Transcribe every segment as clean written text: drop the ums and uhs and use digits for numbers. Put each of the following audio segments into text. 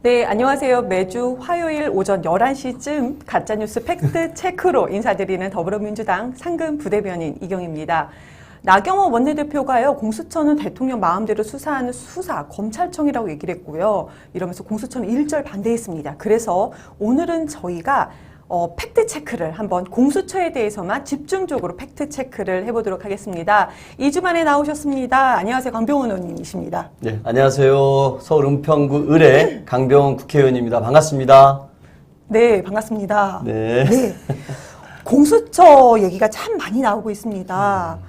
네, 안녕하세요. 매주 화요일 오전 11시쯤 가짜뉴스 팩트체크로 인사드리는 더불어민주당 상근 부대변인 이경입니다. 나경원 원내대표가요, 공수처는 대통령 마음대로 수사하는 수사, 검찰청이라고 얘기를 했고요. 이러면서 공수처는 일절 반대했습니다. 그래서 오늘은 저희가 팩트체크를 한번 공수처에 대해서만 집중적으로 팩트체크를 해보도록 하겠습니다. 2주 만에 나오셨습니다. 안녕하세요. 강병원 의원님이십니다. 네, 안녕하세요. 서울 은평구 의뢰 강병원 국회의원입니다. 반갑습니다. 네, 반갑습니다. 네. 네. 공수처 얘기가 참 많이 나오고 있습니다.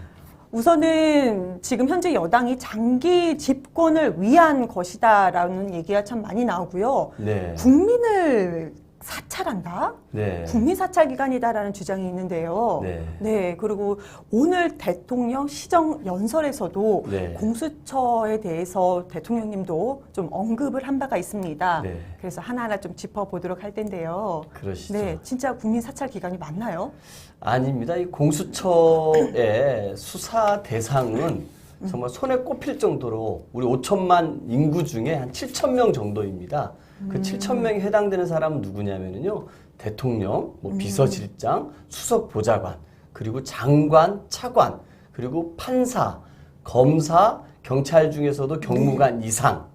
우선은 지금 현재 여당이 장기 집권을 위한 것이다라는 얘기가 참 많이 나오고요. 네. 국민을 사찰한다? 네. 국민 사찰 기관이다라는 주장이 있는데요. 네. 네, 그리고 오늘 대통령 시정 연설에서도 네. 공수처에 대해서 대통령님도 좀 언급을 한 바가 있습니다. 네. 그래서 하나하나 좀 짚어보도록 할 텐데요. 그러시죠. 네, 진짜 국민 사찰 기관이 맞나요? 아닙니다. 이 공수처의 수사 대상은 정말 손에 꼽힐 정도로 우리 5천만 인구 중에 한 7천 명 정도입니다. 그 7천 명에 해당되는 사람은 누구냐면요. 대통령, 비서실장, 수석 보좌관, 그리고 장관, 차관, 그리고 판사, 검사, 경찰 중에서도 경무관 이상.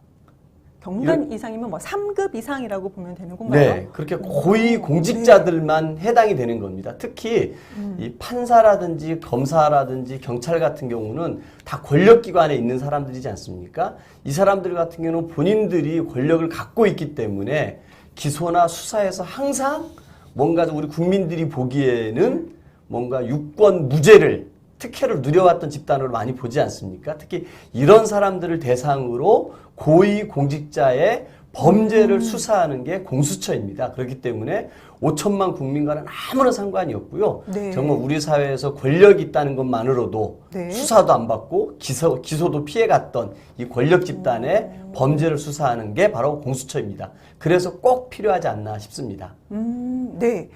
경무관 이상이면 뭐 3급 이상이라고 보면 되는 건가요? 네, 그렇게 고위 공직자들만 해당이 되는 겁니다. 특히 이 판사라든지 검사라든지 경찰 같은 경우는 다 권력기관에 있는 사람들이지 않습니까? 이 사람들 같은 경우는 본인들이 권력을 갖고 있기 때문에 기소나 수사에서 항상 뭔가 우리 국민들이 보기에는 뭔가 유권 무죄를 특혜를 누려왔던 집단으로 많이 보지 않습니까? 특히 이런 사람들을 대상으로 고위 공직자의 범죄를 수사하는 게 공수처입니다. 그렇기 때문에 5천만 국민과는 아무런 상관이 없고요. 네. 정말 우리 사회에서 권력이 있다는 것만으로도 네. 수사도 안 받고 기소도 피해갔던 이 권력 집단의 범죄를 수사하는 게 바로 공수처입니다. 그래서 꼭 필요하지 않나 싶습니다. 네.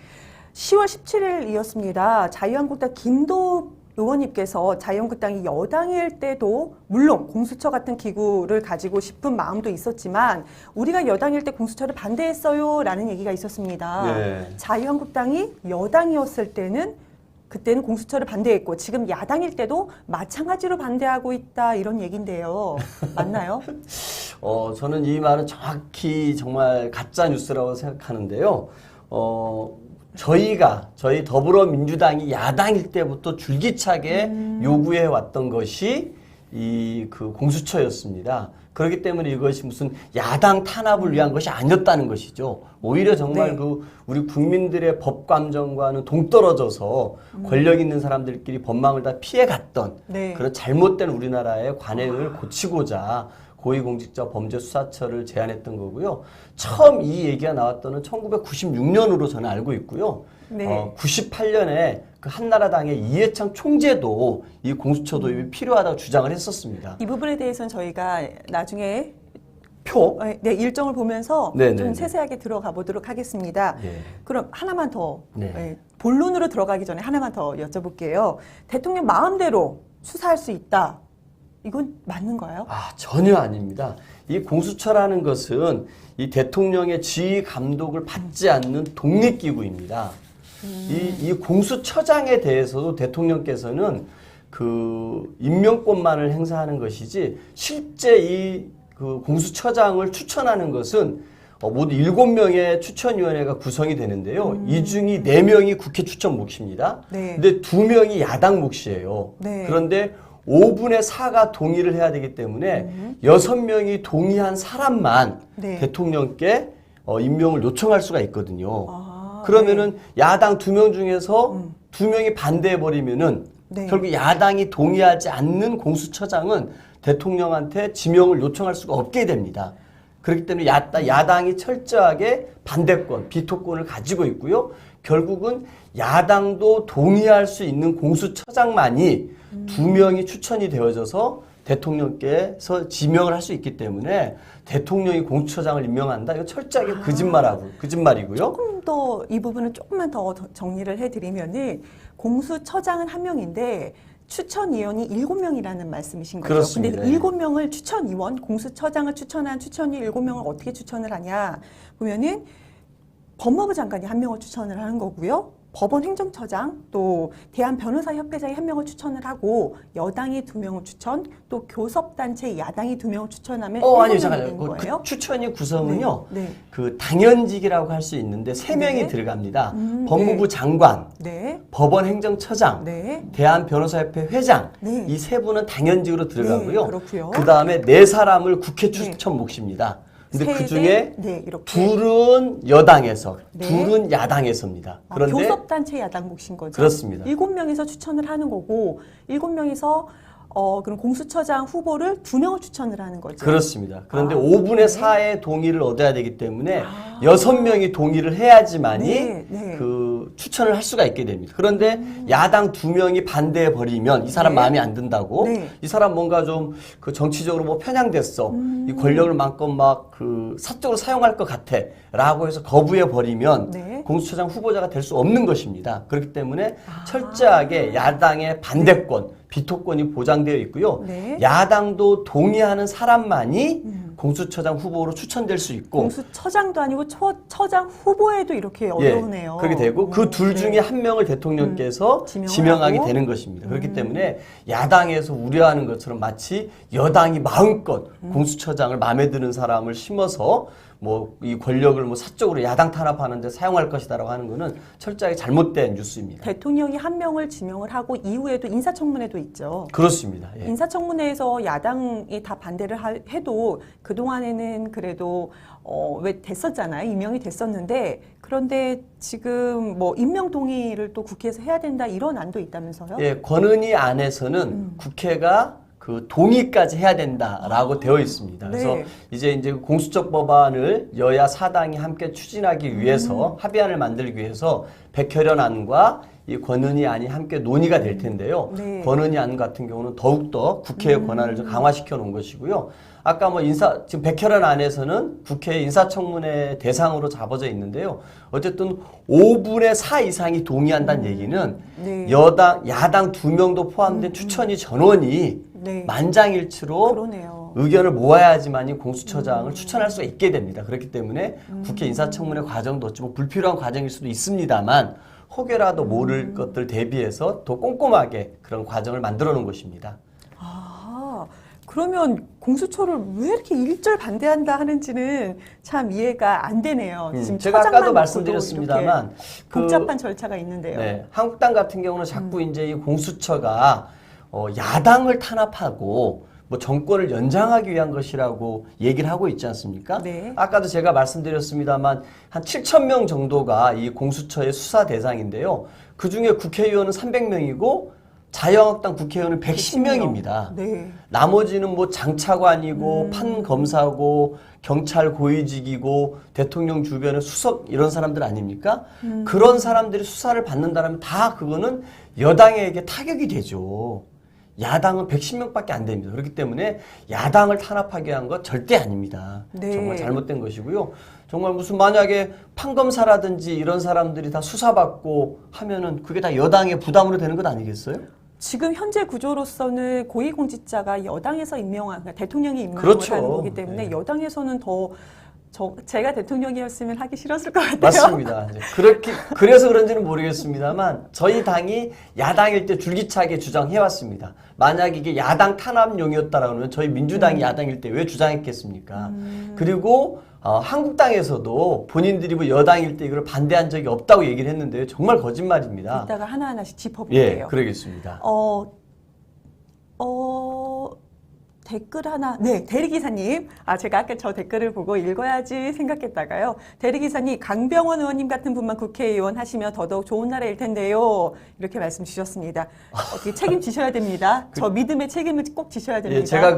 10월 17일이었습니다. 자유한국당 김도 의원님께서 자유한국당이 여당일 때도 물론 공수처 같은 기구를 가지고 싶은 마음도 있었지만 우리가 여당일 때 공수처를 반대했어요 라는 얘기가 있었습니다. 네. 자유한국당이 여당이었을 때는 그때는 공수처를 반대했고 지금 야당일 때도 마찬가지로 반대하고 있다 이런 얘기인데요. 맞나요? 저는 이 말은 정확히 정말 가짜 뉴스라고 생각하는데요. 저희 더불어민주당이 야당일 때부터 줄기차게 요구해 왔던 것이 그 공수처였습니다. 그렇기 때문에 이것이 무슨 야당 탄압을 위한 것이 아니었다는 것이죠. 오히려 정말 네. 우리 국민들의 법 감정과는 동떨어져서 권력 있는 사람들끼리 법망을 다 피해갔던 네. 그런 잘못된 우리나라의 관행을 고치고자 고위공직자 범죄수사처를 제안했던 거고요. 처음 이 얘기가 나왔던 1996년으로 저는 알고 있고요. 네. 98년에 그 한나라당의 이해창 총재도 이 공수처 도입이 필요하다고 주장을 했었습니다. 이 부분에 대해서는 저희가 나중에 네, 일정을 보면서 네, 좀 네, 세세하게 들어가 보도록 하겠습니다. 네. 그럼 하나만 더 네. 본론으로 들어가기 전에 하나만 더 여쭤볼게요. 대통령 마음대로 수사할 수 있다. 이건 맞는 거예요? 전혀 아닙니다. 이 공수처라는 것은 이 대통령의 지휘 감독을 받지 않는 독립기구입니다. 이 공수처장에 대해서도 대통령께서는 그 임명권만을 행사하는 것이지 실제 그 공수처장을 추천하는 것은 모두 7명의 추천위원회가 구성이 되는데요. 이 중에 4명이 국회 추천 몫입니다. 네. 근데 2명이 야당 몫이에요. 네. 그런데 5분의 4가 동의를 해야 되기 때문에 6명이 동의한 사람만 네. 대통령께 임명을 요청할 수가 있거든요. 아, 그러면은 야당 2명 중에서 2명이 반대해버리면은 네. 결국 야당이 동의하지 않는 공수처장은 대통령한테 지명을 요청할 수가 없게 됩니다. 그렇기 때문에 야당이 철저하게 반대권, 비토권을 가지고 있고요. 결국은 야당도 동의할 수 있는 공수처장만이 2명이 추천이 되어져서 대통령께서 지명을 할 수 있기 때문에 대통령이 공수처장을 임명한다. 이거 철저하게 거짓말이고요. 조금 더 이 부분은 조금만 더 정리를 해드리면은 공수처장은 한 명인데 추천위원이 7명이라는 말씀이신 거죠. 그렇습니다. 근데 7명을 추천위원, 공수처장을 추천한 추천위 7명을 어떻게 추천을 하냐 보면은 법무부 장관이 1명을 추천을 하는 거고요. 법원 행정처장, 또 대한변호사협회장이 1명을 추천을 하고 여당이 2명을 추천, 또 교섭단체 야당이 2명을 추천하면 아니요, 7명이 잠깐만요. 되는 거예요. 그 추천위 구성은요. 네. 그 당연직이라고 할 수 있는데 3명이 네. 들어갑니다. 법무부 장관, 네. 법원 행정처장, 네. 대한변호사협회 회장 네. 이 3분은 당연직으로 들어가고요. 네, 그렇고요. 그 다음에 4사람을 국회 추천 몫입니다. 근데 그 중에 네, 이렇게. 둘은 여당에서, 네. 둘은 야당에서입니다. 그런데 교섭단체 야당 몫인 거죠. 그렇습니다. 7명에서 추천을 하는 거고 7명에서 그럼 공수처장 후보를 2명을 추천을 하는 거죠. 그렇습니다. 그런데 아, 5분의 네. 4의 동의를 얻어야 되기 때문에 6명이 동의를 해야지만이 네, 네. 그 추천을 할 수가 있게 됩니다. 그런데 야당 2명이 반대해 버리면 이 사람 네. 마음에 안 든다고 네. 이 사람 뭔가 좀 그 정치적으로 뭐 편향됐어. 이 권력을 마음껏 막 그 사적으로 사용할 것 같아라고 해서 거부해 버리면 네. 공수처장 후보자가 될 수 없는 것입니다. 그렇기 때문에 철저하게 야당의 반대권, 비토권이 보장되어 있고요. 네. 야당도 동의하는 사람만이 공수처장 후보로 추천될 수 있고 공수처장도 아니고 처장 후보에도 이렇게 어려우네요. 그렇게 되고 그 둘 네. 중에 한 명을 대통령께서 지명을 지명하게 하고. 되는 것입니다. 그렇기 때문에 야당에서 우려하는 것처럼 마치 여당이 마음껏 공수처장을 마음에 드는 사람을 심어서 뭐 이 권력을 뭐 사적으로 야당 탄압하는데 사용할 것이다라고 하는 것은 철저하게 잘못된 뉴스입니다. 대통령이 1명을 지명을 하고 이후에도 인사청문회도 있죠. 그렇습니다. 예. 인사청문회에서 야당이 다 반대를 해도 그동안에는 그래도 왜 됐었잖아요. 임명이 됐었는데 그런데 지금 뭐 임명 동의를 또 국회에서 해야 된다 이런 안도 있다면서요? 예, 권은희 안에서는 국회가 그 동의까지 해야 된다라고 되어 있습니다. 그래서 네. 이제 공수처 법안을 여야 사당이 함께 추진하기 위해서 합의안을 만들기 위해서 백혈연 안과 이 권은희 안이 함께 논의가 될 텐데요. 네. 권은희 안 같은 경우는 더욱더 국회의 권한을 좀 강화시켜 놓은 것이고요. 아까 뭐 지금 백혈연 안에서는 국회 인사청문회 대상으로 잡아져 있는데요. 어쨌든 5분의 4 이상이 동의한다는 얘기는 네. 야당 2명도 포함된 추천위 전원이 네. 만장일치로 그러네요. 의견을 모아야지만이 공수처장을 추천할 수가 있게 됩니다. 그렇기 때문에 국회 인사청문회 과정도 어찌 보면 불필요한 과정일 수도 있습니다만 혹여라도 모를 것들 대비해서 더 꼼꼼하게 그런 과정을 만들어 놓은 것입니다. 아, 그러면 공수처를 왜 이렇게 일절 반대한다 하는지는 참 이해가 안 되네요. 지금 제가 처장만 아까도 놓고도 말씀드렸습니다만 이렇게 복잡한 절차가 있는데요. 네, 한국당 같은 경우는 자꾸 이제 이 공수처가 야당을 탄압하고 뭐 정권을 연장하기 위한 것이라고 얘기를 하고 있지 않습니까? 네. 아까도 제가 말씀드렸습니다만 한 7,000명 정도가 이 공수처의 수사 대상인데요. 그 중에 국회의원은 300명이고 자유한국당 국회의원은 110명입니다. 네. 나머지는 뭐 장차관이고 판검사고 경찰 고위직이고 대통령 주변의 수석 이런 사람들 아닙니까? 그런 사람들이 수사를 받는다면 다 그거는 여당에게 타격이 되죠. 야당은 110명밖에 안 됩니다. 그렇기 때문에 야당을 탄압하게 한 것 절대 아닙니다. 네. 정말 잘못된 것이고요. 정말 무슨 만약에 판검사라든지 이런 사람들이 다 수사받고 하면은 그게 다 여당의 부담으로 되는 것 아니겠어요? 지금 현재 구조로서는 고위공직자가 여당에서 임명한, 그러니까 대통령이 임명을 그렇죠. 하는 거기 때문에 네. 여당에서는 더 제가 대통령이었으면 하기 싫었을 것 같아요. 맞습니다. 그래서 그런지는 모르겠습니다만 저희 당이 야당일 때 줄기차게 주장해왔습니다. 만약 이게 야당 탄압용이었다라면 저희 민주당이 야당일 때 왜 주장했겠습니까? 그리고 한국당에서도 본인들이 뭐 여당일 때 이걸 반대한 적이 없다고 얘기를 했는데요. 정말 거짓말입니다. 이따가 하나하나씩 짚어볼게요. 예, 그러겠습니다. 댓글 하나, 네, 대리기사님. 제가 아까 저 댓글을 보고 읽어야지 생각했다가요. 대리기사님, 강병원 의원님 같은 분만 국회의원 하시면 더더욱 좋은 나라일 텐데요. 이렇게 말씀 주셨습니다. 어떻게 책임지셔야 됩니다. 저 믿음의 책임을 꼭 지셔야 됩니다. 예, 제가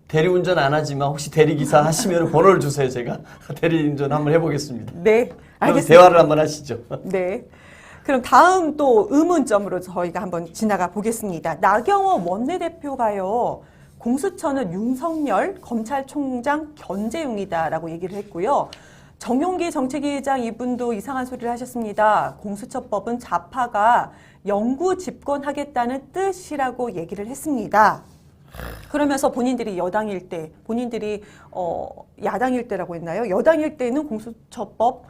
대리운전 안 하지만 혹시 대리기사 하시면 번호를 주세요. 제가 대리운전 한번 해보겠습니다. 네, 그럼 알겠습니다. 대화를 한번 하시죠. 네. 그럼 다음 또 의문점으로 저희가 한번 지나가 보겠습니다. 나경원 원내대표가요. 공수처는 윤석열 검찰총장 견제용이다라고 얘기를 했고요. 정용기 정책위의장 이분도 이상한 소리를 하셨습니다. 공수처법은 좌파가 영구 집권하겠다는 뜻이라고 얘기를 했습니다. 그러면서 본인들이 여당일 때, 본인들이 야당일 때라고 했나요? 여당일 때는 공수처법,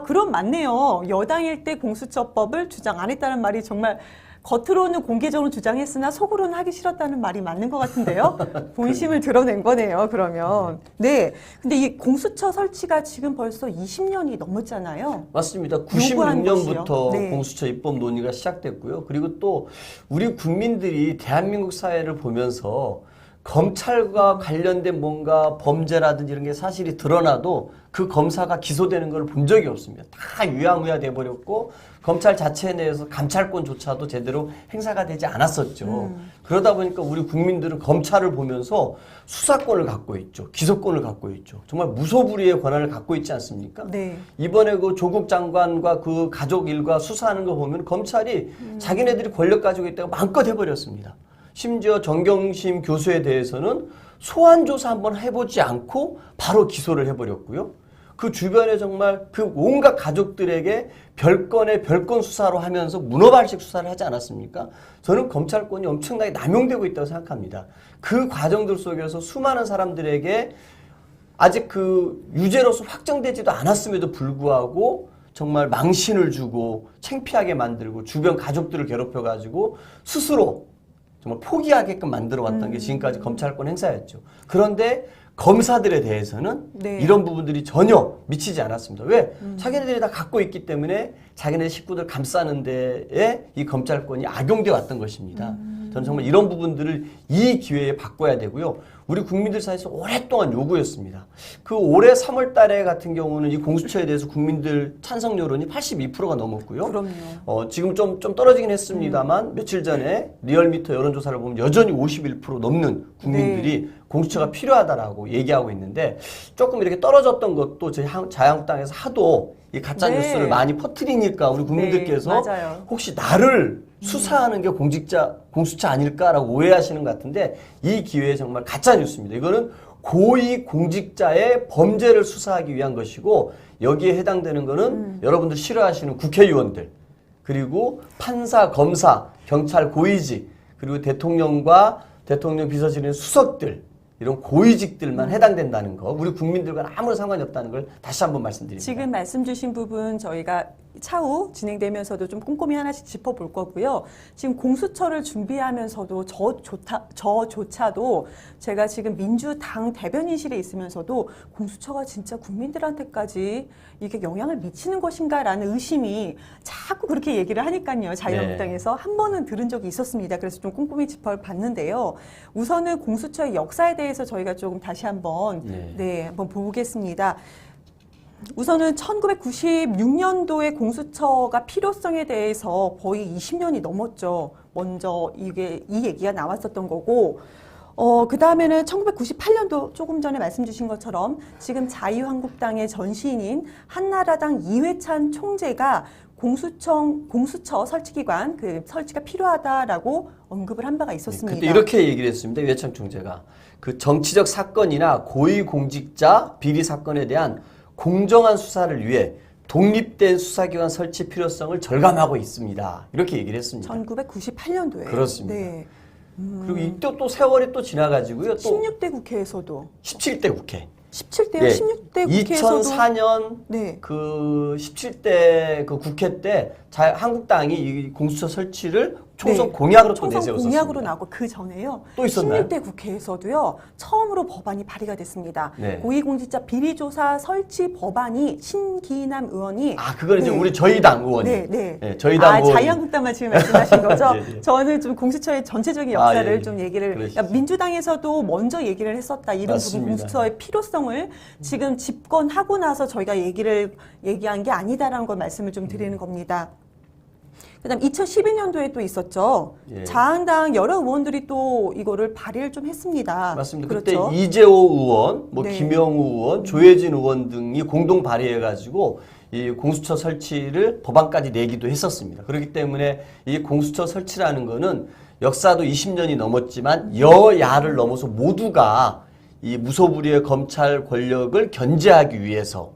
그럼 맞네요. 여당일 때 공수처법을 주장 안 했다는 말이 정말 겉으로는 공개적으로 주장했으나 속으로는 하기 싫었다는 말이 맞는 것 같은데요. 본심을 드러낸 거네요, 그러면. 네. 근데 이 공수처 설치가 지금 벌써 20년이 넘었잖아요. 맞습니다. 요구한 96년부터 것이요. 네. 공수처 입법 논의가 시작됐고요. 그리고 또 우리 국민들이 대한민국 사회를 보면서 검찰과 관련된 뭔가 범죄라든지 이런 게 사실이 드러나도 그 검사가 기소되는 걸 본 적이 없습니다. 다 유야무야 돼버렸고 검찰 자체 내에서 감찰권조차도 제대로 행사가 되지 않았었죠. 그러다 보니까 우리 국민들은 검찰을 보면서 수사권을 갖고 있죠. 기소권을 갖고 있죠. 정말 무소불위의 권한을 갖고 있지 않습니까? 네. 이번에 그 조국 장관과 그 가족 일가 수사하는 거 보면 검찰이 자기네들이 권력 가지고 있다고 마음껏 해버렸습니다. 심지어 정경심 교수에 대해서는 소환 조사 한번 해보지 않고 바로 기소를 해버렸고요. 그 주변에 정말 그 온갖 가족들에게 별건의 별건 수사로 하면서 문어발식 수사를 하지 않았습니까? 저는 검찰권이 엄청나게 남용되고 있다고 생각합니다. 그 과정들 속에서 수많은 사람들에게 아직 그 유죄로서 확정되지도 않았음에도 불구하고 정말 망신을 주고 창피하게 만들고 주변 가족들을 괴롭혀가지고 스스로 정말 포기하게끔 만들어 왔던 게 지금까지 검찰권 행사였죠. 그런데 검사들에 대해서는 네. 이런 부분들이 전혀 미치지 않았습니다. 왜? 자기네들이 다 갖고 있기 때문에 자기네 식구들 감싸는 데에 이 검찰권이 악용되어 왔던 것입니다. 저는 정말 이런 부분들을 이 기회에 바꿔야 되고요. 우리 국민들 사이에서 오랫동안 요구였습니다. 그 올해 3월 달에 같은 경우는 이 공수처에 대해서 국민들 찬성 여론이 82%가 넘었고요. 그럼요. 지금 좀 떨어지긴 했습니다만 며칠 전에 리얼미터 여론조사를 보면 여전히 51% 넘는 국민들이 공수처가 필요하다라고 얘기하고 있는데 조금 이렇게 떨어졌던 것도 저희 자유한국당에서 하도 이 가짜 뉴스를 많이 퍼뜨리니까 우리 국민들께서 맞아요. 혹시 나를 수사하는 게 공수처 아닐까라고 오해하시는 것 같은데 이 기회에 정말 가짜 뉴스입니다. 이거는 고위 공직자의 범죄를 수사하기 위한 것이고 여기에 해당되는 거는 여러분들 싫어하시는 국회의원들 그리고 판사, 검사, 경찰 고위직 그리고 대통령과 대통령 비서실의 수석들 이런 고위직들만 해당된다는 거 우리 국민들과는 아무런 상관이 없다는 걸 다시 한번 말씀드립니다. 지금 말씀 주신 부분 저희가 차후 진행되면서도 좀 꼼꼼히 하나씩 짚어볼 거고요. 지금 공수처를 준비하면서도 저조차도 제가 지금 민주당 대변인실에 있으면서도 공수처가 진짜 국민들한테까지 이게 영향을 미치는 것인가라는 의심이 자꾸 그렇게 얘기를 하니까요. 자유한국당에서 한 번은 들은 적이 있었습니다. 그래서 좀 꼼꼼히 짚어봤는데요. 우선은 공수처의 역사에 대해서 저희가 조금 다시 한번 한번 보겠습니다. 우선은 1996년도에 공수처가 필요성에 대해서 거의 20년이 넘었죠. 먼저 이 얘기가 나왔었던 거고, 그 다음에는 1998년도 조금 전에 말씀 주신 것처럼 지금 자유한국당의 전신인 한나라당 이회찬 총재가 공수처 설치기관 설치가 필요하다라고 언급을 한 바가 있었습니다. 그때 이렇게 얘기를 했습니다. 이회찬 총재가 그 정치적 사건이나 고위공직자 비리 사건에 대한 공정한 수사를 위해 독립된 수사기관 설치 필요성을 절감하고 있습니다. 이렇게 얘기를 했습니다. 1998년도에. 그렇습니다. 네. 그리고 이때 또 세월이 또 지나가지고요. 또 16대 국회에서도. 17대 국회. 17대요? 예, 16대 국회에서도. 2004년 그 17대 그 국회 때 한국당이 이 공수처 설치를 총선 공약으로 또 내세웠었습니다. 총선 공약으로 나오고 그 전에요. 또 있었나요? 16대 국회에서도요. 처음으로 법안이 발의가 됐습니다. 네. 고위공직자 비리조사 설치 법안이 신기남 의원이 그건 이제 우리 저희 당 의원이. 저희 당 의원이. 자유한국당만 지금 말씀하신 거죠? 네. 저는 좀 공수처의 전체적인 역사를 좀 얘기를 그러시죠. 민주당에서도 먼저 얘기를 했었다. 이런 부분 공수처의 필요성을 지금 집권하고 나서 저희가 얘기한 게 아니다라는 걸 말씀을 좀 드리는 겁니다. 그다음 2012년도에 또 있었죠. 자한당 여러 의원들이 또 이거를 발의를 좀 했습니다. 맞습니다. 그렇죠? 그때 이재호 의원, 김영우 의원, 조혜진 의원 등이 공동 발의해가지고 이 공수처 설치를 법안까지 내기도 했었습니다. 그렇기 때문에 이 공수처 설치라는 거는 역사도 20년이 넘었지만 여야를 넘어서 모두가 이 무소불위의 검찰 권력을 견제하기 위해서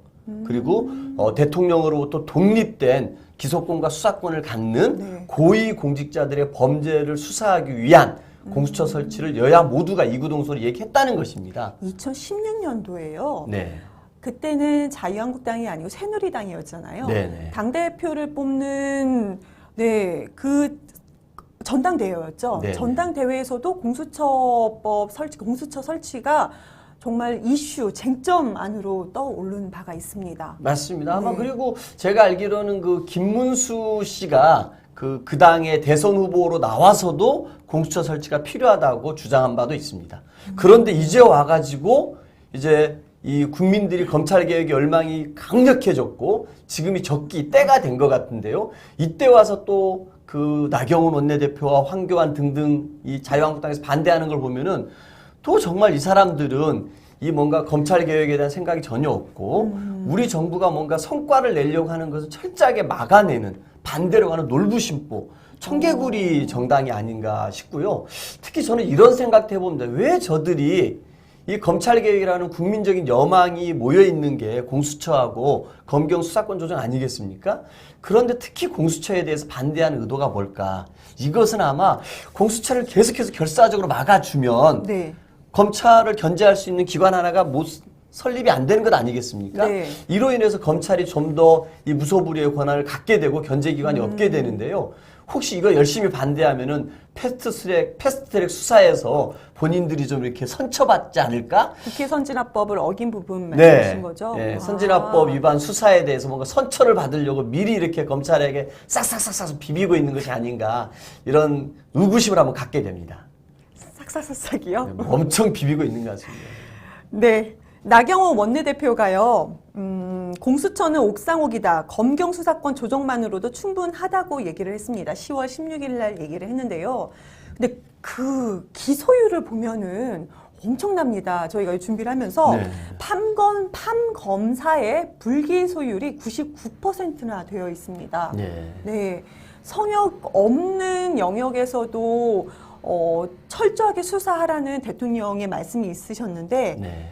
그리고 대통령으로부터 독립된 기소권과 수사권을 갖는 네. 고위 공직자들의 범죄를 수사하기 위한 공수처 설치를 여야 모두가 이구동성으로 얘기했다는 것입니다. 2016년도에요. 네. 그때는 자유한국당이 아니고 새누리당이었잖아요. 네네. 당대표를 뽑는 그 전당대회였죠. 네네. 전당대회에서도 공수처 설치가 정말 이슈, 쟁점 안으로 떠오른 바가 있습니다. 맞습니다. 아마 네. 그리고 제가 알기로는 그 김문수 씨가 그 당의 대선 후보로 나와서도 공수처 설치가 필요하다고 주장한 바도 있습니다. 그런데 이제 와가지고 이제 이 국민들이 검찰개혁의 열망이 강력해졌고 지금이 적기 때가 된 것 같은데요. 이때 와서 또 그 나경원 원내대표와 황교안 등등 이 자유한국당에서 반대하는 걸 보면은 또 정말 이 사람들은 이 뭔가 검찰개혁에 대한 생각이 전혀 없고 우리 정부가 뭔가 성과를 내려고 하는 것을 철저하게 막아내는 반대로 가는 놀부심보 청개구리 정당이 아닌가 싶고요. 특히 저는 이런 생각도 해봅니다. 왜 저들이 이 검찰개혁이라는 국민적인 여망이 모여있는 게 공수처하고 검경 수사권 조정 아니겠습니까? 그런데 특히 공수처에 대해서 반대하는 의도가 뭘까? 이것은 아마 공수처를 계속해서 결사적으로 막아주면 네. 검찰을 견제할 수 있는 기관 하나가 설립이 안 되는 것 아니겠습니까? 네. 이로 인해서 검찰이 좀 더 이 무소불위의 권한을 갖게 되고 견제기관이 없게 되는데요. 혹시 이거 열심히 반대하면은 패스트트랙 수사에서 본인들이 좀 이렇게 선처받지 않을까? 국회 선진화법을 어긴 부분 말씀하신 거죠? 네, 선진화법 위반 수사에 대해서 뭔가 선처를 받으려고 미리 이렇게 검찰에게 싹싹싹싹 비비고 있는 것이 아닌가 이런 의구심을 한번 갖게 됩니다. 싹싹싹싹이요? 네, 엄청 비비고 있는 것 같습니다. 네. 나경원 원내대표가요, 공수처는 옥상옥이다. 검경 수사권 조정만으로도 충분하다고 얘기를 했습니다. 10월 16일 날 얘기를 했는데요. 근데 그 기소율을 보면은 엄청납니다. 저희가 준비를 하면서 네. 판검사의 불기소율이 99%나 되어 있습니다. 네. 네. 성역 없는 영역에서도 철저하게 수사하라는 대통령의 말씀이 있으셨는데 네.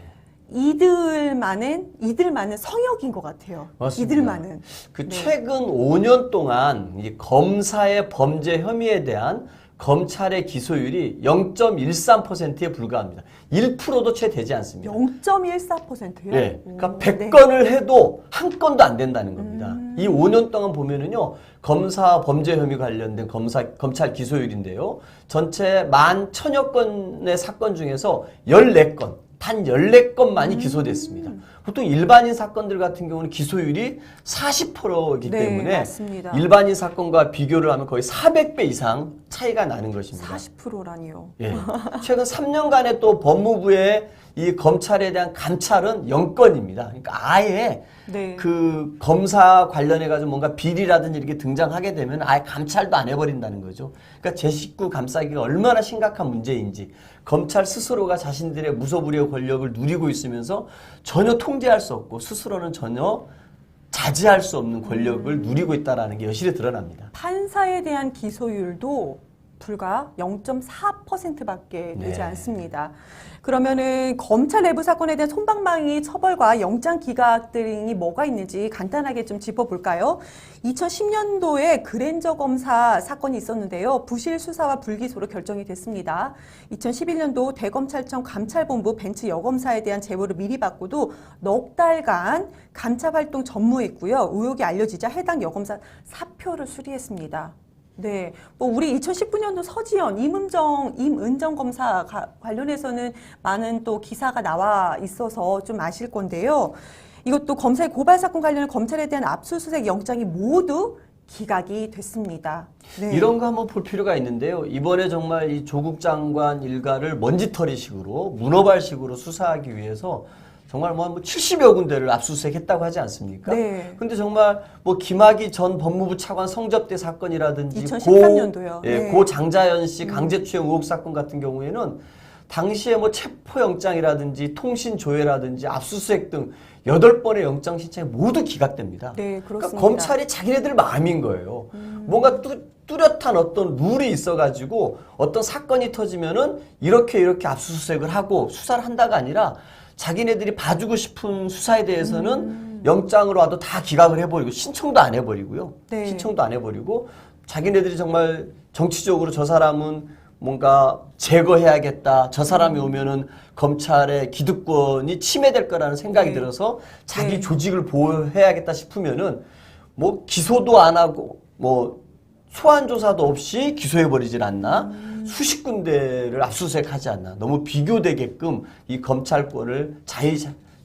이들만은 성역인 것 같아요. 맞습니다. 이들만은. 그 네. 최근 5년 동안 이 검사의 범죄 혐의에 대한 검찰의 기소율이 0.13%에 불과합니다. 1%도 채 되지 않습니다. 0.14%요? 네. 그러니까 100건을 해도 한 건도 안 된다는 겁니다. 이 5년 동안 보면은요, 검사 범죄 혐의 관련된 검찰 기소율인데요. 전체 11,000여 건의 사건 중에서 14건, 단 14건만이 기소됐습니다. 보통 일반인 사건들 같은 경우는 기소율이 40%이기 네, 때문에 맞습니다. 일반인 사건과 비교를 하면 거의 400배 이상 차이가 나는 것입니다. 40%라니요. 예. 최근 3년간에 또 법무부의 이 검찰에 대한 감찰은 0건입니다. 그러니까 아예 네. 그 검사 관련해가지고 뭔가 비리라든지 이렇게 등장하게 되면 아예 감찰도 안 해버린다는 거죠. 그러니까 제 식구 감싸기가 얼마나 심각한 문제인지 검찰 스스로가 자신들의 무소불위의 권력을 누리고 있으면서 전혀 통제할 수 없고 스스로는 전혀 자제할 수 없는 권력을 누리고 있다는 게 여실히 드러납니다. 판사에 대한 기소율도 불과 0.4%밖에 되지 네. 않습니다. 그러면은 검찰 내부 사건에 대한 솜방망이 처벌과 영장 기각 등이 뭐가 있는지 간단하게 좀 짚어볼까요? 2010년도에 그랜저 검사 사건이 있었는데요. 부실 수사와 불기소로 결정이 됐습니다. 2011년도 대검찰청 감찰본부 벤츠 여검사에 대한 제보를 미리 받고도 넉 달간 감찰 활동 전무했고요. 의혹이 알려지자 해당 여검사 사표를 수리했습니다. 네, 뭐 우리 2019년도 서지현, 임은정 검사 관련해서는 많은 또 기사가 나와 있어서 좀 아실 건데요. 이것도 검사의 고발 사건 관련 검찰에 대한 압수수색 영장이 모두 기각이 됐습니다. 네. 이런 거 한번 볼 필요가 있는데요. 이번에 정말 이 조국 장관 일가를 먼지털이식으로 문어발식으로 수사하기 위해서 정말 뭐 70여 군데를 압수수색했다고 하지 않습니까? 네. 근데 정말 뭐 김학의 전 법무부 차관 성접대 사건이라든지 2013년도요. 예, 네. 고 장자연 씨 강제추행 의혹 사건 같은 경우에는 당시에 뭐 체포영장이라든지 통신조회라든지 압수수색 등 8번의 영장 신청이 모두 기각됩니다. 네, 그렇습니다. 그러니까 검찰이 자기네들 마음인 거예요. 뭔가 뚜렷한 어떤 룰이 있어가지고 어떤 사건이 터지면은 이렇게 압수수색을 하고 수사를 한다가 아니라 자기네들이 봐주고 싶은 수사에 대해서는 영장으로 와도 다 기각을 해버리고 신청도 안 해버리고요. 네. 신청도 안 해버리고 자기네들이 정말 정치적으로 저 사람은 뭔가 제거해야겠다. 저 사람이 오면은 검찰의 기득권이 침해될 거라는 생각이 네. 들어서 자기 네. 조직을 보호해야겠다 싶으면은 뭐 기소도 안 하고 뭐 소환 조사도 없이 기소해버리질 않나? 수십 군데를 압수수색하지 않나? 너무 비교되게끔 이 검찰권을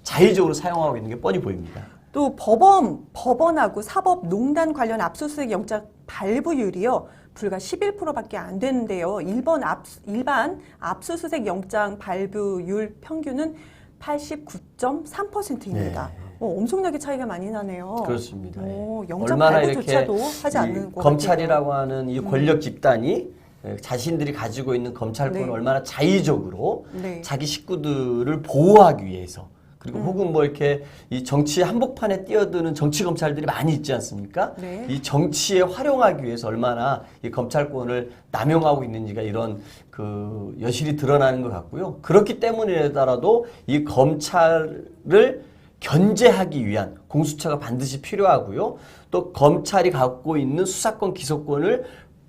자의적으로 사용하고 있는 게 뻔히 보입니다. 또 법원하고 사법농단 관련 압수수색 영장 발부율이요. 불과 11%밖에 안 되는데요. 일반 압수수색 영장 발부율 평균은 89.3%입니다. 네. 엄청나게 차이가 많이 나네요. 그렇습니다. 영장 얼마나 발부조차도 하지 이 않는 것 검찰이라고 같아요. 하는 이 권력 집단이 자신들이 가지고 있는 검찰권을 네. 얼마나 자의적으로 네. 자기 식구들을 보호하기 위해서 그리고 혹은 뭐 이렇게 이 정치 한복판에 뛰어드는 정치 검찰들이 많이 있지 않습니까? 네. 이 정치에 활용하기 위해서 얼마나 이 검찰권을 남용하고 있는지가 이런 그 여실히 드러나는 것 같고요. 그렇기 때문이라도 이 검찰을 견제하기 위한 공수처가 반드시 필요하고요. 또 검찰이 갖고 있는 수사권, 기소권을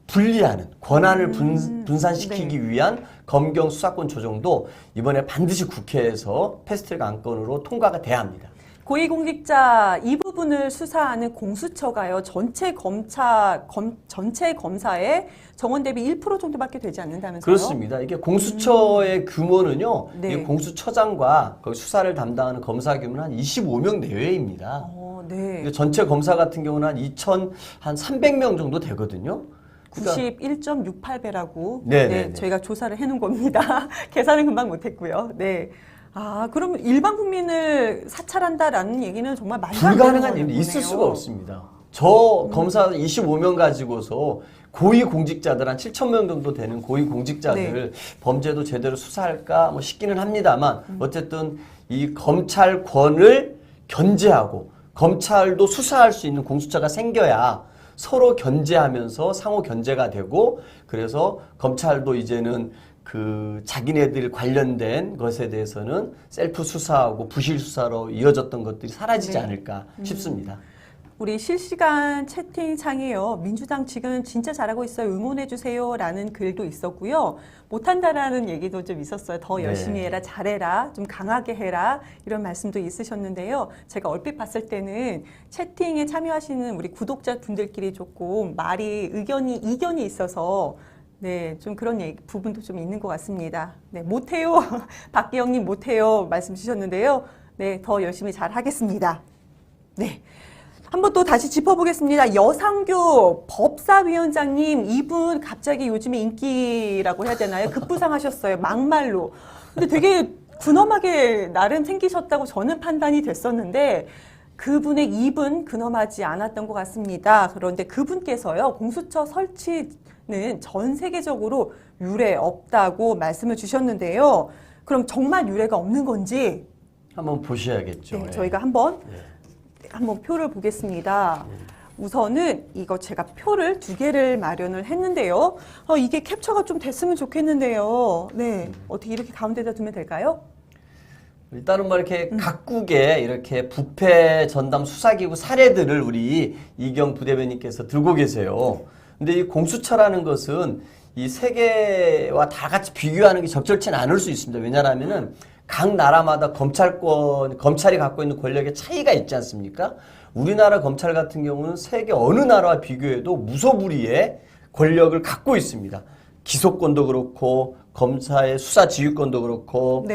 분리하는 권한을 분산시키기 네. 위한 검경 수사권 조정도 이번에 반드시 국회에서 패스트트랙 안건으로 통과가 돼야 합니다. 고위공직자 이 부분을 수사하는 공수처가요. 전체 검사의 정원 대비 1% 정도밖에 되지 않는다면서요? 그렇습니다. 이게 공수처의 규모는요. 네. 이게 공수처장과 거기 수사를 담당하는 검사 규모는 한 25명 내외입니다. 네. 이게 전체 검사 같은 경우는 한 300명 정도 되거든요. 91.68배라고 네. 저희가 조사를 해놓은 겁니다. 계산은 금방 못했고요. 네. 그럼 일반 국민을 사찰한다라는 얘기는 정말 말도 안 되는 불가능한 거네요. 일이 있을 수가 없습니다. 저 검사 25명 가지고서 고위 공직자들 한 7,000명 정도 되는 고위 공직자들 범죄도 제대로 수사할까 뭐 싶기는 합니다만 어쨌든 이 검찰권을 견제하고 검찰도 수사할 수 있는 공수처가 생겨야 서로 견제하면서 상호 견제가 되고 그래서 검찰도 이제는 그 자기네들 관련된 것에 대해서는 셀프 수사하고 부실 수사로 이어졌던 것들이 사라지지 않을까 싶습니다. 우리 실시간 채팅창에요. 민주당 지금 진짜 잘하고 있어요. 응원해주세요. 라는 글도 있었고요. 못한다라는 얘기도 좀 있었어요. 더 열심히 해라, 잘해라, 좀 강하게 해라. 이런 말씀도 있으셨는데요. 제가 얼핏 봤을 때는 채팅에 참여하시는 우리 구독자분들끼리 조금 이견이 있어서 네, 좀 그런 부분도 좀 있는 것 같습니다. 네, 못해요. 박기영님 못해요. 말씀 주셨는데요. 네, 더 열심히 잘 하겠습니다. 네. 한번 또 다시 짚어보겠습니다. 여상규 법사위원장님, 이분 갑자기 요즘에 인기라고 해야 되나요? 급부상하셨어요. 막말로. 근데 되게 근엄하게 나름 생기셨다고 저는 판단이 됐었는데 그분의 입은 근엄하지 않았던 것 같습니다. 그런데 그분께서요, 공수처 설치는 전 세계적으로 유례 없다고 말씀을 주셨는데요. 그럼 정말 유례가 없는 건지 한번 보셔야겠죠. 네, 저희가 한번 표를 보겠습니다. 우선은 이거 제가 표를 2개를 마련을 했는데요. 이게 캡처가 좀 됐으면 좋겠는데요. 네, 어떻게 이렇게 가운데다 두면 될까요? 일단은 뭐 이렇게 각국의 이렇게 부패 전담 수사기구 사례들을 우리 이경 부대변인께서 들고 계세요. 근데 이 공수처라는 것은 이 세계와 다 같이 비교하는 게 적절치는 않을 수 있습니다. 왜냐하면은 각 나라마다 검찰이 갖고 있는 권력의 차이가 있지 않습니까? 우리나라 검찰 같은 경우는 세계 어느 나라와 비교해도 무소불위의 권력을 갖고 있습니다. 기소권도 그렇고 검사의 수사 지휘권도 그렇고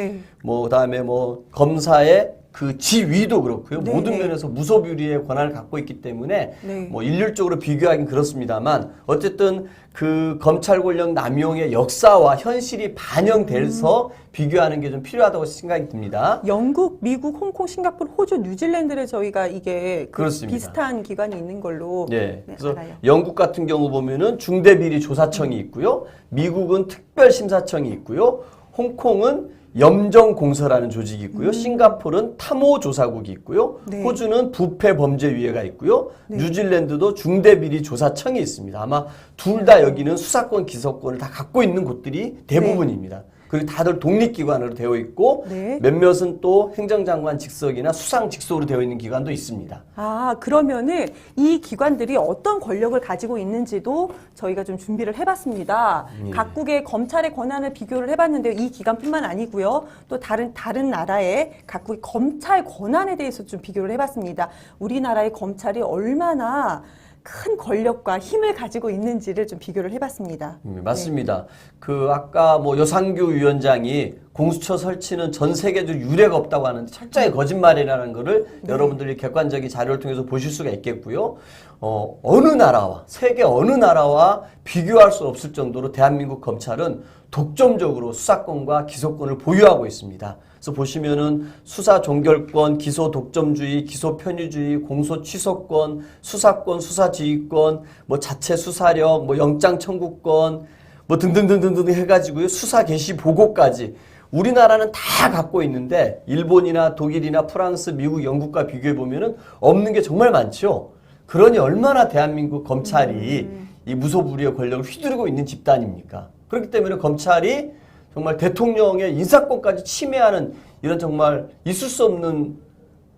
뭐 그다음에 뭐 검사의 그 지위도 그렇고요. 모든 면에서 무소불위의 권한을 갖고 있기 때문에 뭐 일률적으로 비교하긴 그렇습니다만 어쨌든 그 검찰 권력 남용의 역사와 현실이 반영돼서 비교하는 게 좀 필요하다고 생각이 듭니다. 영국, 미국, 홍콩, 싱가포르, 호주, 뉴질랜드에 저희가 이게 비슷한 기관이 있는 걸로 그래서 알아요. 영국 같은 경우 보면은 중대비리조사청이 있고요. 미국은 특별심사청이 있고요. 홍콩은 염정공서라는 조직이 있고요. 싱가포르는 탐호조사국이 있고요. 호주는 부패범죄위회가 있고요. 뉴질랜드도 중대비리조사청이 있습니다. 아마 둘 다 여기는 수사권, 기소권을 다 갖고 있는 곳들이 대부분입니다. 그리고 다들 독립기관으로 되어 있고 네. 몇몇은 또 행정장관 직속이나 수상 직속으로 되어 있는 기관도 있습니다. 아, 그러면은 이 기관들이 어떤 권력을 가지고 있는지도 저희가 좀 준비를 해봤습니다. 예. 각국의 검찰의 권한을 비교를 해봤는데요. 이 기관뿐만 아니고요. 또 다른 나라의 각국의 검찰 권한에 대해서 좀 비교를 해봤습니다. 우리나라의 검찰이 얼마나 큰 권력과 힘을 가지고 있는지를 좀 비교를 해봤습니다. 맞습니다. 그 아까 뭐 여상규 위원장이 공수처 설치는 전 세계적으로 유례가 없다고 하는데 철저히 거짓말이라는 거를 여러분들이 객관적인 자료를 통해서 보실 수가 있겠고요. 어느 나라와 세계 어느 나라와 비교할 수 없을 정도로 대한민국 검찰은 독점적으로 수사권과 기소권을 보유하고 있습니다. 그래서 보시면은 수사 종결권, 기소 독점주의, 기소 편의주의, 공소 취소권, 수사권, 수사지휘권, 뭐 자체 수사력, 뭐 영장 청구권, 뭐 등등등등등 해가지고요. 수사 개시 보고까지 우리나라는 다 갖고 있는데 일본이나 독일이나 프랑스, 미국, 영국과 비교해 보면은 없는 게 정말 많죠. 그러니 얼마나 대한민국 검찰이 이 무소불위의 권력을 휘두르고 있는 집단입니까? 그렇기 때문에 검찰이 정말 대통령의 인사권까지 침해하는 이런 정말 있을 수 없는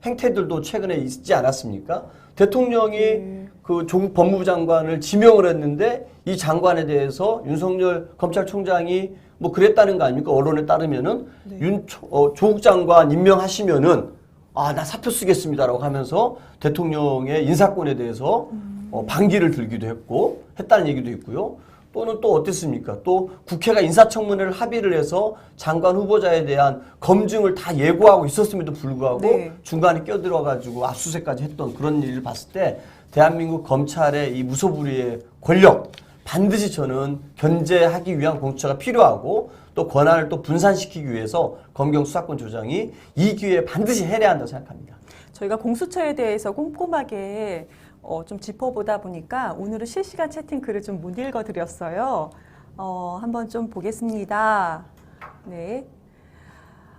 행태들도 최근에 있지 않았습니까? 대통령이 그 조국 법무부 장관을 지명을 했는데 이 장관에 대해서 윤석열 검찰총장이 뭐 그랬다는 거 아닙니까? 언론에 따르면은 조국 장관 임명하시면은 나 사표 쓰겠습니다라고 하면서 대통령의 인사권에 대해서 반기를 들기도 했다는 얘기도 있고요. 또는 또 어땠습니까? 또 국회가 인사청문회를 합의를 해서 장관 후보자에 대한 검증을 다 예고하고 있었음에도 불구하고 중간에 껴들어가지고 압수수색까지 했던 그런 일을 봤을 때 대한민국 검찰의 이 무소불위의 권력 반드시 저는 견제하기 위한 공수처가 필요하고 또 권한을 또 분산시키기 위해서 검경 수사권 조정이 이 기회에 반드시 해내야 한다고 생각합니다. 저희가 공수처에 대해서 꼼꼼하게 좀 짚어보다 보니까 오늘은 실시간 채팅 글을 좀 못 읽어드렸어요. 한번 좀 보겠습니다. 네.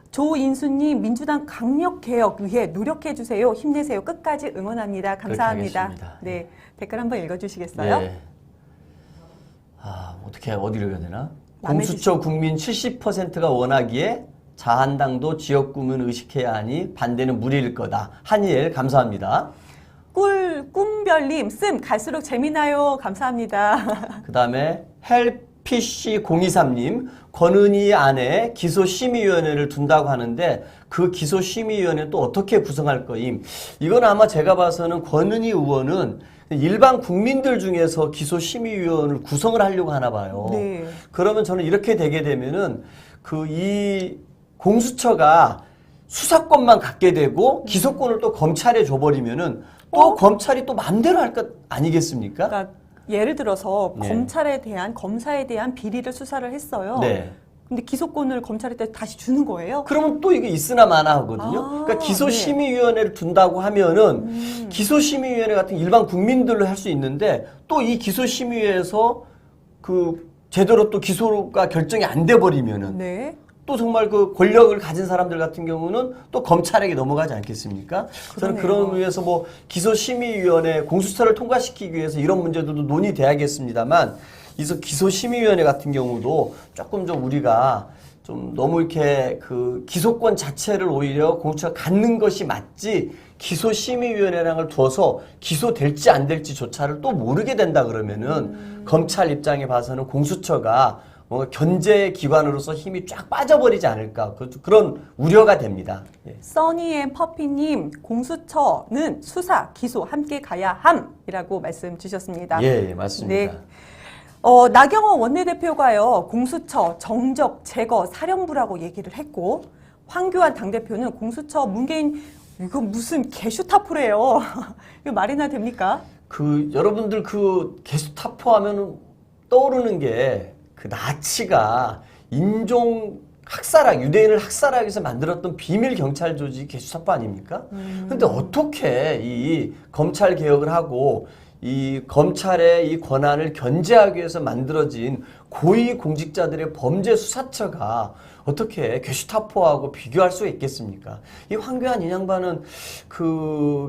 조인수님, 민주당 강력개혁 위해 노력해주세요. 힘내세요. 끝까지 응원합니다. 감사합니다. 네. 댓글 한번 읽어주시겠어요? 네. 어떻게 어디를 읽어야 되나? 공수처 국민 70%가 원하기에 자한당도 지역구민 의식해야 하니 반대는 무리일 거다. 한이엘 감사합니다. 꿈별님, 갈수록 재미나요. 감사합니다. 그 다음에 헬피씨023님, 권은희 안에 기소심의위원회를 둔다고 하는데 그 기소심의위원회 또 어떻게 구성할 거임? 이건 아마 제가 봐서는 권은희 의원은 일반 국민들 중에서 기소심의위원을 구성을 하려고 하나 봐요. 네. 그러면 저는 이렇게 되게 되면은 이 공수처가 수사권만 갖게 되고 기소권을 또 검찰에 줘버리면은 또 검찰이 또 마음대로 할 것 아니겠습니까? 그러니까 예를 들어서 네. 검사에 대한 비리를 수사를 했어요. 네. 근데 기소권을 검찰한테 다시 주는 거예요? 그러면 또 이게 있으나 마나 하거든요. 그러니까 기소심의위원회를 둔다고 하면은 기소심의위원회 같은 일반 국민들로 할 수 있는데 또 이 기소심의위에서 그 제대로 또 기소가 결정이 안 돼 버리면은 네. 또 정말 그 권력을 가진 사람들 같은 경우는 또 검찰에게 넘어가지 않겠습니까? 저는 그런 의미에서 뭐 기소심의위원회 공수처를 통과시키기 위해서 이런 문제들도 논의돼야겠습니다만 이서 기소심의위원회 같은 경우도 조금 좀 우리가 좀 너무 이렇게 그 기소권 자체를 오히려 공수처가 갖는 것이 맞지 기소심의위원회랑을 두어서 기소될지 안 될지조차를 또 모르게 된다 그러면은 검찰 입장에 봐서는 공수처가 뭔가 견제 기관으로서 힘이 쫙 빠져버리지 않을까 그런 우려가 됩니다. 예. 써니앤 퍼피님, 공수처는 수사, 기소 함께 가야 함이라고 말씀 주셨습니다. 예, 맞습니다. 네. 나경원 원내대표가요, 공수처 정적 제거 사령부라고 얘기를 했고, 황교안 당대표는 공수처 문개인, 이거 무슨 게슈타포래요. 이거 말이나 됩니까? 여러분들 게슈타포 하면 떠오르는 게 나치가 인종 학살하기, 유대인을 학살하기 위해서 만들었던 비밀 경찰 조직이 게슈타포 아닙니까? 근데 어떻게 이 검찰 개혁을 하고 이 검찰의 이 권한을 견제하기 위해서 만들어진 고위 공직자들의 범죄 수사처가 어떻게 게슈타포하고 비교할 수 있겠습니까? 이 황교안 이 양반은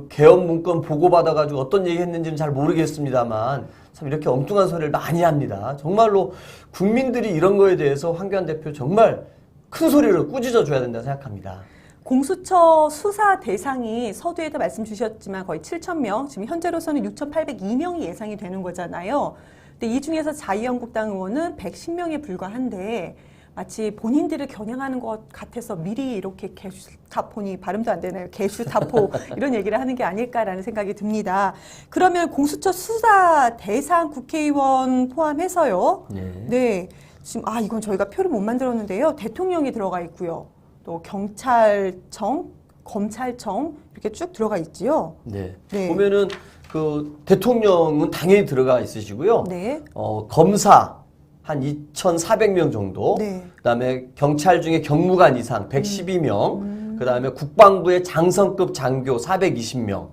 개헌 문건 보고받아가지고 어떤 얘기 했는지는 잘 모르겠습니다만 참 이렇게 엉뚱한 소리를 많이 합니다. 정말로 국민들이 이런 거에 대해서 황교안 대표 정말 큰 소리로 꾸짖어 줘야 된다고 생각합니다. 공수처 수사 대상이 서두에도 말씀 주셨지만 거의 7,000명, 지금 현재로서는 6,802명이 예상이 되는 거잖아요. 근데 이 중에서 자유한국당 의원은 110명에 불과한데 마치 본인들을 겨냥하는 것 같아서 미리 이렇게 개슈타폰이 발음도 안 되나요? 개슈타포 이런 얘기를 하는 게 아닐까라는 생각이 듭니다. 그러면 공수처 수사 대상 국회의원 포함해서요. 네. 지금 이건 저희가 표를 못 만들었는데요. 대통령이 들어가 있고요. 또 경찰청, 검찰청 이렇게 쭉 들어가 있지요. 네. 네. 보면은 그 대통령은 당연히 들어가 있으시고요. 네. 검사 한 2,400명 정도. 네. 그다음에 경찰 중에 경무관 이상 112명. 그다음에 국방부의 장성급 장교 420명.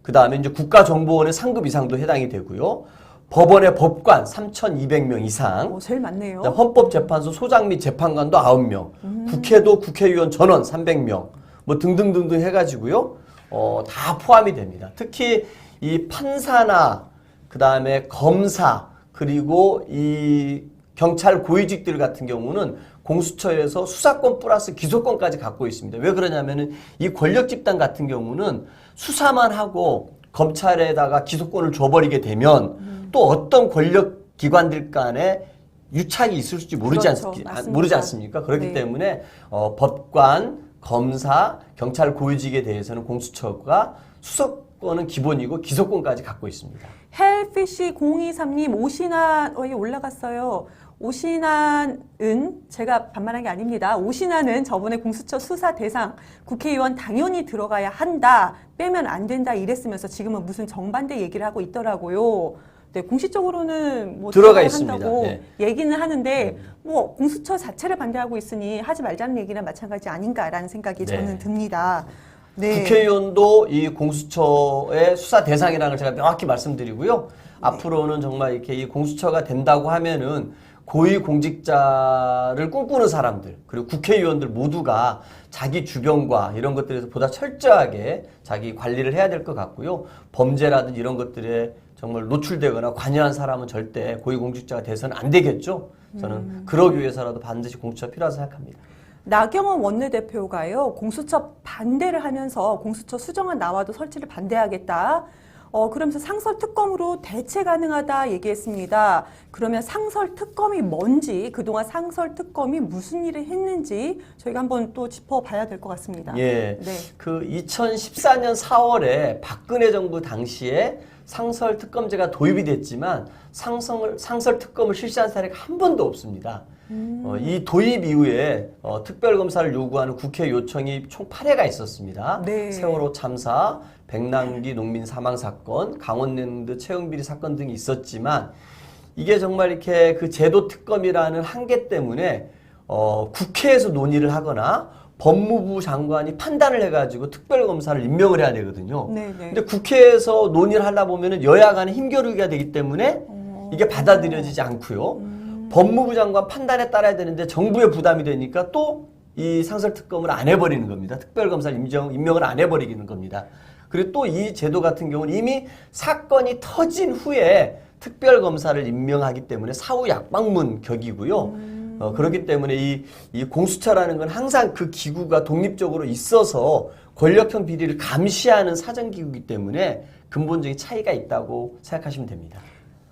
그다음에 이제 국가정보원의 상급 이상도 해당이 되고요. 법원의 법관 3,200명 이상. 제일 많네요. 헌법재판소 소장 및 재판관도 9명. 국회도 국회의원 전원 300명. 뭐 등등등등 해가지고요. 다 포함이 됩니다. 특히 이 판사나 그다음에 검사 그리고 이 경찰 고위직들 같은 경우는 공수처에서 수사권 플러스 기소권까지 갖고 있습니다. 왜 그러냐면은 이 권력 집단 같은 경우는 수사만 하고 검찰에다가 기소권을 줘버리게 되면 또 어떤 권력 기관들 간에 유착이 있을지 모르지 않습니까? 그렇기 네. 때문에 법관, 검사, 경찰 고위직에 대해서는 공수처가 수사권은 기본이고 기소권까지 갖고 있습니다. 헬피시 023님 오신환 올라갔어요. 오신환은 제가 반말한 게 아닙니다. 오신환은 저번에 공수처 수사 대상 국회의원 당연히 들어가야 한다. 빼면 안 된다 이랬으면서 지금은 무슨 정반대 얘기를 하고 있더라고요. 네, 공식적으로는 뭐 들어가 한다고 있습니다. 네. 얘기는 하는데 뭐 공수처 자체를 반대하고 있으니 하지 말자는 얘기나 마찬가지 아닌가라는 생각이 네. 저는 듭니다. 네. 국회의원도 이 공수처의 수사 대상이라는 걸 제가 명확히 말씀드리고요. 앞으로는 정말 이렇게 이 공수처가 된다고 하면은 고위공직자를 꿈꾸는 사람들 그리고 국회의원들 모두가 자기 주변과 이런 것들에서 보다 철저하게 자기 관리를 해야 될 것 같고요. 범죄라든지 이런 것들에 정말 노출되거나 관여한 사람은 절대 고위공직자가 돼서는 안 되겠죠. 저는 그러기 위해서라도 반드시 공수처가 필요하다고 생각합니다. 나경원 원내대표가요, 공수처 반대를 하면서 공수처 수정안 나와도 설치를 반대하겠다. 그러면서 상설특검으로 대체 가능하다 얘기했습니다. 그러면 상설특검이 뭔지, 그동안 상설특검이 무슨 일을 했는지 저희가 한번 또 짚어봐야 될 것 같습니다. 예. 네. 그 2014년 4월에 박근혜 정부 당시에 상설특검제가 도입이 됐지만 상설특검을 실시한 사례가 한 번도 없습니다. 이 도입 이후에 특별검사를 요구하는 국회 요청이 총 8회가 있었습니다. 네. 세월호 참사, 백남기 농민 사망 사건, 강원랜드 채용비리 사건 등이 있었지만 이게 정말 이렇게 그 제도 특검이라는 한계 때문에 국회에서 논의를 하거나 법무부 장관이 판단을 해가지고 특별검사를 임명을 해야 되거든요. 네네. 근데 국회에서 논의를 하다 보면은 여야 간의 힘겨루기가 되기 때문에 이게 받아들여지지 않고요. 법무부 장관 판단에 따라야 되는데 정부의 부담이 되니까 또 이 상설특검을 안 해버리는 겁니다. 특별검사를 임명을 안 해버리는 겁니다. 그리고 또 이 제도 같은 경우는 이미 사건이 터진 후에 특별검사를 임명하기 때문에 사후 약방문 격이고요. 그렇기 때문에 이 공수처라는 건 항상 그 기구가 독립적으로 있어서 권력형 비리를 감시하는 사정기구이기 때문에 근본적인 차이가 있다고 생각하시면 됩니다.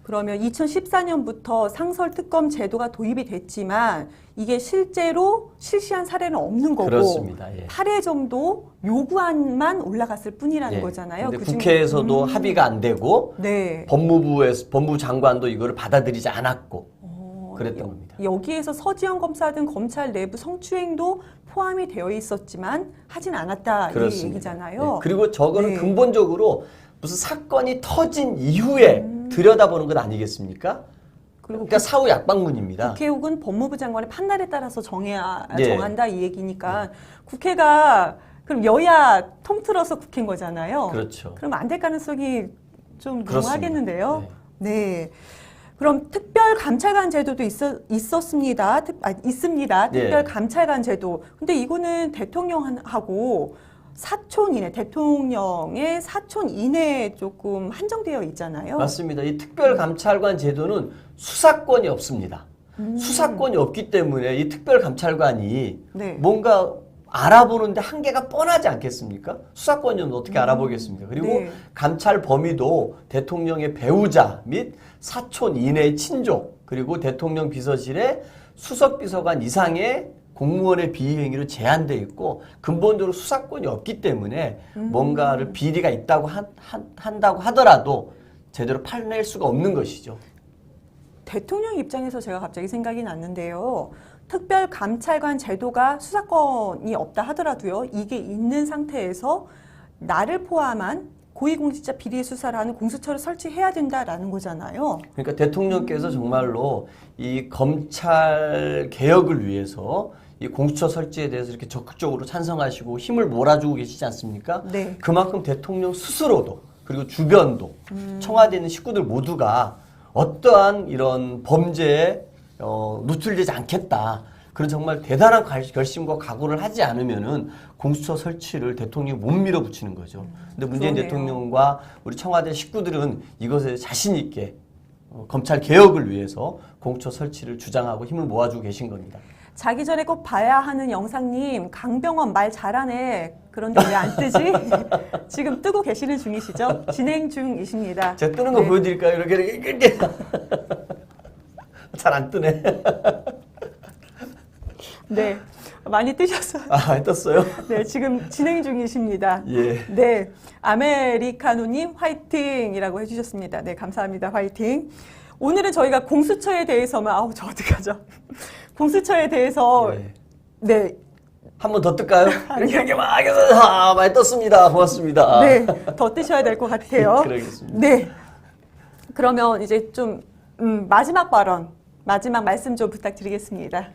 그러면 2014년부터 상설특검 제도가 도입이 됐지만 이게 실제로 실시한 사례는 없는 거고 그렇습니다. 예. 8회 정도 요구안만 올라갔을 뿐이라는 거잖아요. 근데 그중- 국회에서도 합의가 안 되고 네. 법무부 장관도 이거를 받아들이지 않았고 그랬던 겁니다. 여기에서 서지현 검사 등 검찰 내부 성추행도 포함이 되어 있었지만 하진 않았다 이 그렇습니다. 얘기잖아요. 네. 그리고 저거는 네. 근본적으로 무슨 사건이 터진 이후에 들여다보는 건 아니겠습니까? 그러니까 사후 약방문입니다. 국회의원 법무부 장관의 판단에 따라서 네. 정한다 이 얘기니까 국회가 그럼 여야 통틀어서 국회인 거잖아요. 그렇죠. 그럼 안 될 가능성이 좀 그렇습니다. 농하겠는데요. 네. 그럼 특별감찰관 제도도 있었습니다. 있습니다. 네. 특별감찰관 제도. 근데 이거는 대통령하고 사촌 이내, 대통령의 사촌 이내에 조금 한정되어 있잖아요. 맞습니다. 이 특별감찰관 제도는 수사권이 없습니다. 수사권이 없기 때문에 이 특별감찰관이 네. 뭔가 알아보는데 한계가 뻔하지 않겠습니까? 수사권이 없는데 어떻게 알아보겠습니까? 그리고 네. 감찰 범위도 대통령의 배우자 및 사촌 이내의 친족, 그리고 대통령 비서실의 수석비서관 이상의 공무원의 비위행위로 제한돼 있고 근본적으로 수사권이 없기 때문에 뭔가를 비리가 있다고 한다고 하더라도 제대로 판낼 수가 없는 것이죠. 대통령 입장에서 제가 갑자기 생각이 났는데요. 특별감찰관 제도가 수사권이 없다 하더라도요. 이게 있는 상태에서 나를 포함한 고위공직자 비리 수사를 하는 공수처를 설치해야 된다라는 거잖아요. 그러니까 대통령께서 정말로 이 검찰 개혁을 위해서 이 공수처 설치에 대해서 이렇게 적극적으로 찬성하시고 힘을 몰아주고 계시지 않습니까? 네. 그만큼 대통령 스스로도 그리고 주변도 청와대에 있는 식구들 모두가 어떠한 이런 범죄에 노출되지 않겠다. 그런 정말 대단한 결심과 각오를 하지 않으면은 공수처 설치를 대통령이 못 밀어붙이는 거죠. 근데 문재인 그러네요. 대통령과 우리 청와대 식구들은 이것에 자신 있게 검찰 개혁을 위해서 공수처 설치를 주장하고 힘을 모아주고 계신 겁니다. 자기 전에 꼭 봐야 하는 영상님, 강병원 말 잘하네. 그런데 왜 안 뜨지? 지금 뜨고 계시는 중이시죠? 진행 중이십니다. 제가 뜨는 거 네. 보여드릴까요? 이렇게. 잘 안 뜨네. 네, 많이 뜨셨어요. 아, 떴어요? 네, 지금 진행 중이십니다. 예. 네, 아메리카노님 화이팅이라고 해주셨습니다. 네, 감사합니다. 화이팅. 오늘은 저희가 공수처에 대해서만 저 어떡하죠? 공수처에 대해서 예. 네, 한 번 더 뜰까요? 이렇게 막 해서 많이 떴습니다. 고맙습니다. 네, 더 뜨셔야 될 것 같아요. 그러겠습니다. 네, 그러면 이제 좀 마지막 발언, 마지막 말씀 좀 부탁드리겠습니다.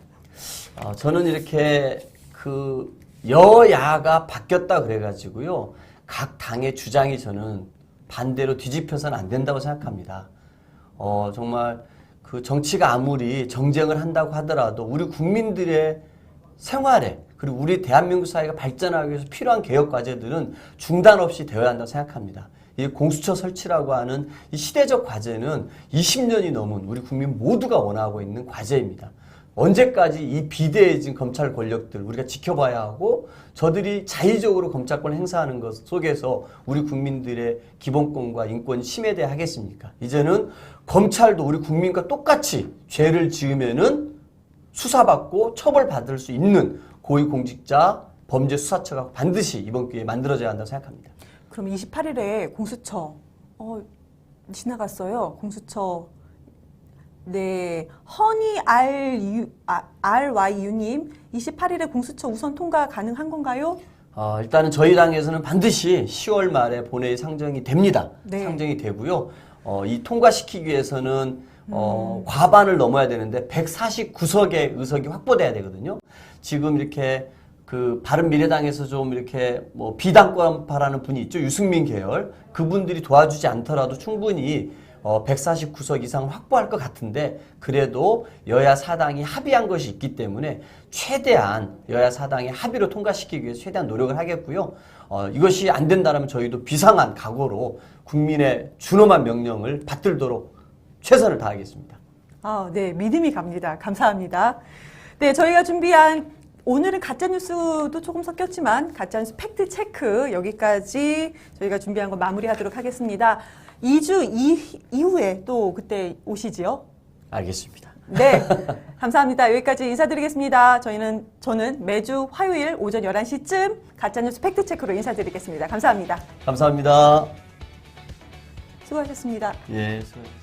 저는 이렇게 그 여야가 바뀌었다 그래가지고요. 각 당의 주장이 저는 반대로 뒤집혀서는 안 된다고 생각합니다. 정말 그 정치가 아무리 정쟁을 한다고 하더라도 우리 국민들의 생활에 그리고 우리 대한민국 사회가 발전하기 위해서 필요한 개혁 과제들은 중단 없이 되어야 한다고 생각합니다. 이 공수처 설치라고 하는 이 시대적 과제는 20년이 넘은 우리 국민 모두가 원하고 있는 과제입니다. 언제까지 이 비대해진 검찰 권력들 우리가 지켜봐야 하고 저들이 자의적으로 검찰권을 행사하는 것 속에서 우리 국민들의 기본권과 인권이 침해돼야 하겠습니까? 이제는 검찰도 우리 국민과 똑같이 죄를 지으면은 수사받고 처벌받을 수 있는 고위공직자 범죄수사처가 반드시 이번 기회에 만들어져야 한다고 생각합니다. 그럼 28일에 공수처 지나갔어요. 공수처. 네, 허니 RYU님 28일에 공수처 우선 통과 가능한 건가요? 일단은 저희 당에서는 반드시 10월 말에 본회의 상정이 됩니다. 네. 상정이 되고요. 이 통과시키기 위해서는 과반을 넘어야 되는데 149석의 의석이 확보돼야 되거든요. 지금 이렇게 그 바른미래당에서 좀 이렇게 뭐 비당권파라는 분이 있죠. 유승민 계열. 그분들이 도와주지 않더라도 충분히 149석 이상 확보할 것 같은데 그래도 여야 사당이 합의한 것이 있기 때문에 최대한 여야 사당의 합의로 통과시키기 위해서 최대한 노력을 하겠고요. 이것이 안 된다면 저희도 비상한 각오로 국민의 준엄한 명령을 받들도록 최선을 다하겠습니다. 네, 믿음이 갑니다. 감사합니다. 네, 저희가 준비한 오늘은 가짜뉴스도 조금 섞였지만 가짜뉴스 팩트체크 여기까지 저희가 준비한 거 마무리하도록 하겠습니다. 2주 이후에 또 그때 오시지요? 알겠습니다. 네, 감사합니다. 여기까지 인사드리겠습니다. 저는 매주 화요일 오전 11시쯤 가짜뉴스 팩트체크로 인사드리겠습니다. 감사합니다. 감사합니다. 수고하셨습니다. 예, 수고하셨습니다.